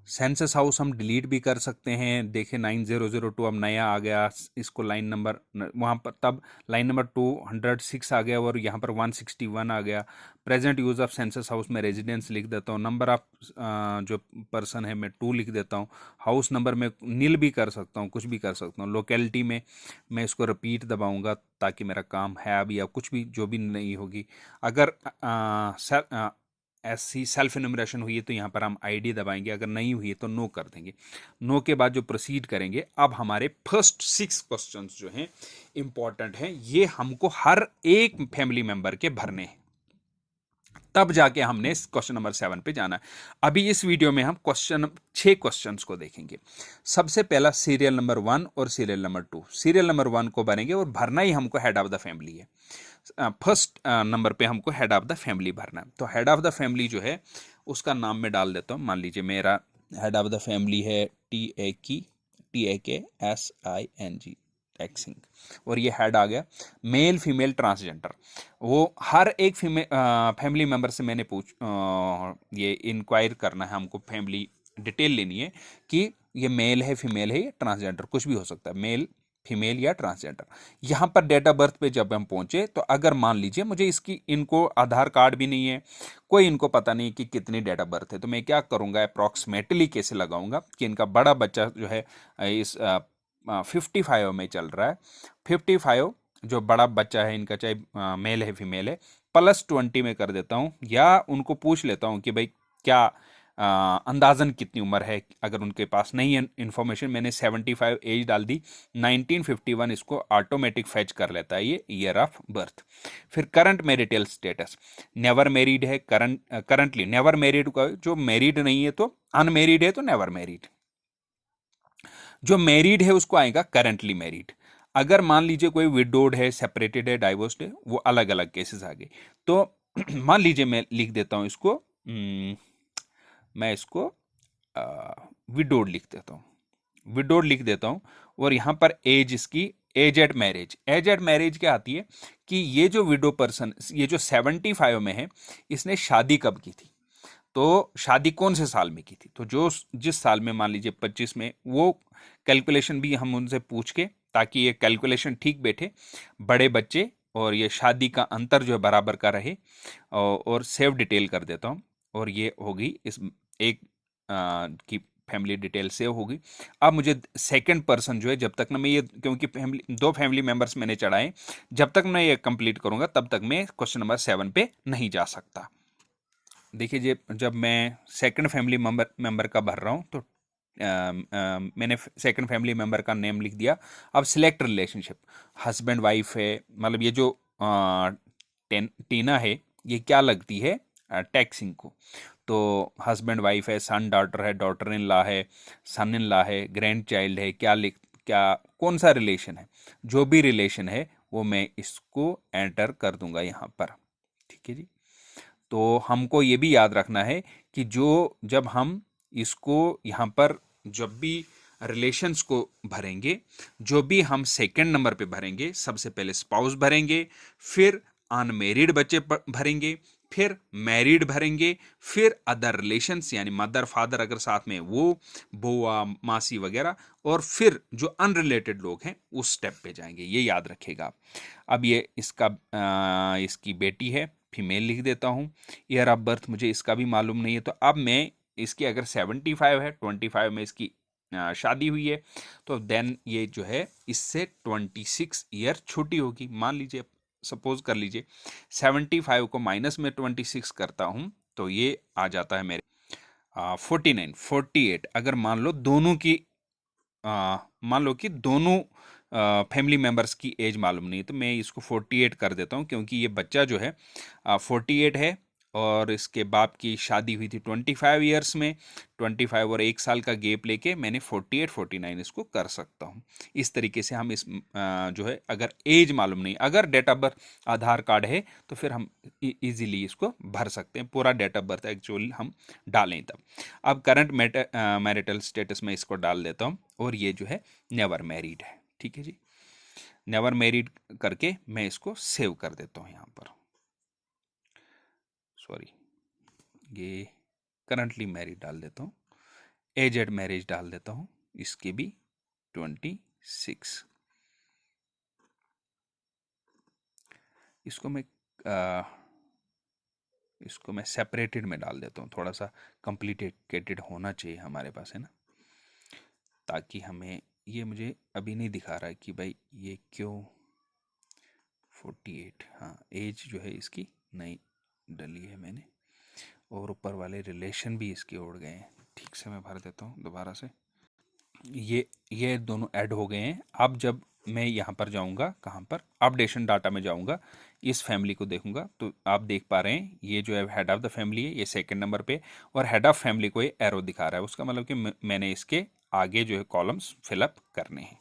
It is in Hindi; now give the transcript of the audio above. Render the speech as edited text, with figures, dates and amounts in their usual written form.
सेंसस हाउस हम डिलीट भी कर सकते हैं। देखिए 9002 अब नया आ गया, इसको लाइन नंबर वहाँ पर तब लाइन नंबर 206 आ गया और यहाँ पर 161 आ गया। Present use of census house में रेजिडेंस लिख देता हूँ, नंबर ऑफ जो पर्सन है मैं 2 लिख देता हूँ। हाउस नंबर में नील भी कर सकता हूँ, कुछ भी कर सकता हूँ। लोकेलिटी में मैं इसको रिपीट दबाऊँगा ताकि मेरा काम है अभी या कुछ भी जो भी नहीं होगी। अगर ऐसी सेल्फ इनुमरेशन हुई है तो यहाँ पर हम आईडी दबाएंगे, अगर नहीं हुई है तो नो कर देंगे। नो के बाद जो प्रोसीड करेंगे, अब हमारे फर्स्ट 6 क्वेश्चंस जो हैं इंपॉर्टेंट हैं, ये हमको हर एक फैमिली मेंबर के भरने हैं, तब जाके हमने क्वेश्चन नंबर 7 पे जाना है। अभी इस वीडियो में हम 6 क्वेश्चंस को देखेंगे। सबसे पहला सीरियल नंबर 1 और सीरियल नंबर 2। सीरियल नंबर 1 को भरेंगे और भरना ही हमको हेड ऑफ द फैमिली है। फर्स्ट नंबर पे हमको हेड ऑफ द फैमिली भरना है। तो हेड ऑफ द फैमिली जो है उसका नाम मैं डाल देता हूँ। मान लीजिए मेरा हेड ऑफ द फैमिली है TAKSING, टेक सिंह, और ये हेड आ गया। मेल फीमेल ट्रांसजेंडर, वो हर एक फैमिली मेंबर से मैंने ये इंक्वायर करना है हमको, फैमिली डिटेल लेनी है कि ये मेल है फीमेल है या ट्रांसजेंडर, कुछ भी हो सकता है, मेल फीमेल या ट्रांसजेंडर। यहाँ पर डेट ऑफ बर्थ पे जब हम पहुंचे तो अगर मान लीजिए मुझे इनको आधार कार्ड भी नहीं है, कोई इनको पता नहीं कि कितनी डेट ऑफ बर्थ है, तो मैं क्या करूँगा, अप्रॉक्सीमेटली कैसे लगाऊंगा कि इनका बड़ा बच्चा जो है इस 55 में चल रहा है, 55 जो बड़ा बच्चा है इनका, चाहे मेल है फीमेल है, +20 में कर देता हूँ, या उनको पूछ लेता हूँ कि भाई क्या अंदाजन कितनी उम्र है। अगर उनके पास नहीं है इन्फॉर्मेशन, मैंने 75 एज डाल दी, 1951 इसको ऑटोमेटिक फैच कर लेता है ये ईयर ऑफ बर्थ। फिर current marital status, never married है, करंटली नेवर मैरिड का, जो मैरिड नहीं है तो अनमेरिड है तो नेवर मैरिड, जो मैरिड है उसको आएगा करंटली मैरिड। अगर मान लीजिए कोई विडोड है, सेपरेटेड है, डाइवोर्स्ड है, वो अलग अलग केसेस आ गए। तो मान लीजिए मैं लिख देता हूं इसको, मैं इसको विडोड लिख देता हूं, विडोड लिख देता हूं। और यहां पर एज इसकी, age at marriage, age at marriage क्या आती है कि ये जो विडो पर्सन, ये जो 75 में है, इसने शादी कब की थी, तो शादी कौन से साल में की थी, तो जो जिस साल में, मान लीजिए 25 में, वो कैलकुलेशन भी हम उनसे पूछ के, ताकि ये कैलकुलेशन ठीक बैठे, बड़े बच्चे और ये शादी का अंतर जो है बराबर का रहे, और सेव डिटेल कर देता हूँ, और ये होगी इस एक की फैमिली डिटेल सेव होगी। अब मुझे सेकंड पर्सन जो है, जब तक ना मैं ये, क्योंकि दो फैमिली मेंबर्स मैंने चढ़ाए, जब तक मैं ये कंप्लीट करूंगा तब तक मैं क्वेश्चन नंबर 7 पे नहीं जा सकता। देखिए जब मैं सेकंड फैमिली मेंबर का भर रहा हूँ तो मैंने सेकंड फैमिली मेंबर का नेम लिख दिया। अब सिलेक्ट रिलेशनशिप, हस्बैंड वाइफ है, मतलब ये जो टीना है ये क्या लगती है, टैक्सिंग को। तो हस्बैंड वाइफ है, सन डॉटर है, डॉटर इन लॉ है, सन इन लॉ है, ग्रैंड चाइल्ड है, क्या कौन सा रिलेशन है, जो भी रिलेशन है वो मैं इसको एंटर कर दूंगा यहाँ पर। ठीक है जी। तो हमको ये भी याद रखना है कि जब हम इसको यहाँ पर जब भी रिलेशंस को भरेंगे, जो भी हम सेकंड नंबर पे भरेंगे, सबसे पहले स्पाउस भरेंगे, फिर अनमेरिड बच्चे भरेंगे, फिर मैरिड भरेंगे, फिर अदर रिलेशंस यानी मदर फादर अगर साथ में, वो बुआ मासी वगैरह, और फिर जो अनरिलेटेड लोग हैं उस स्टेप पे जाएंगे, ये याद रखेगा। अब ये इसकी बेटी है, फीमेल लिख देता हूँ। ईयर ऑफ बर्थ मुझे इसका भी मालूम नहीं है, तो अब मैं इसकी अगर 75 है, 25 में इसकी शादी हुई है, तो देन ये जो है इससे 26 ईयर छोटी होगी। मान लीजिए, सपोज कर लीजिए 75 को माइनस में 26 करता हूँ तो ये आ जाता है मेरे 49 48। अगर मान लो दोनों की मान लो कि दोनों फैमिली मेंबर्स की एज मालूम नहीं, तो मैं इसको 48 कर देता हूँ, क्योंकि ये बच्चा जो है 48 है और इसके बाप की शादी हुई थी 25 ईयर्स में। 25 और 1 साल का गैप लेके मैंने 48 49 इसको कर सकता हूँ। इस तरीके से हम इस जो है, अगर एज मालूम नहीं, अगर date of birth Aadhaar card है तो फिर हम इजीली इसको भर सकते हैं, पूरा डेट ऑफ बर्थ एक्चुअली हम डालें तब। अब करंट मैरिटल स्टेटस में इसको डाल देता हूँ, और ये जो है नेवर मैरिड है। ठीक है जी, नेवर मैरिड करके मैं इसको सेव कर देता हूँ यहाँ पर। सॉरी, ये करंटली मैरिड डाल देता हूँ, एज एट मैरिज डाल देता हूँ, इसकी भी 26। इसको मैं सेपरेटेड में डाल देता हूँ, थोड़ा सा कॉम्प्लिकेटेड होना चाहिए हमारे पास, है ना, ताकि हमें ये मुझे अभी नहीं दिखा रहा है कि भाई ये क्यों 48। हाँ, एज जो है इसकी नहीं डली है मैंने, और ऊपर वाले रिलेशन भी इसके उड़ गए हैं। ठीक से मैं भर देता हूँ दोबारा से। ये दोनों ऐड हो गए हैं। अब जब मैं यहाँ पर जाऊँगा, कहाँ पर, अपडेशन डाटा में जाऊँगा, इस फैमिली को देखूंगा, तो आप देख पा रहे हैं ये जो है हेड ऑफ द फैमिली है, ये सेकंड नंबर पे, और हेड ऑफ फैमिली को ये एरो दिखा रहा है। उसका मतलब कि मैंने इसके आगे जो है कॉलम्स फिलअप करने हैं।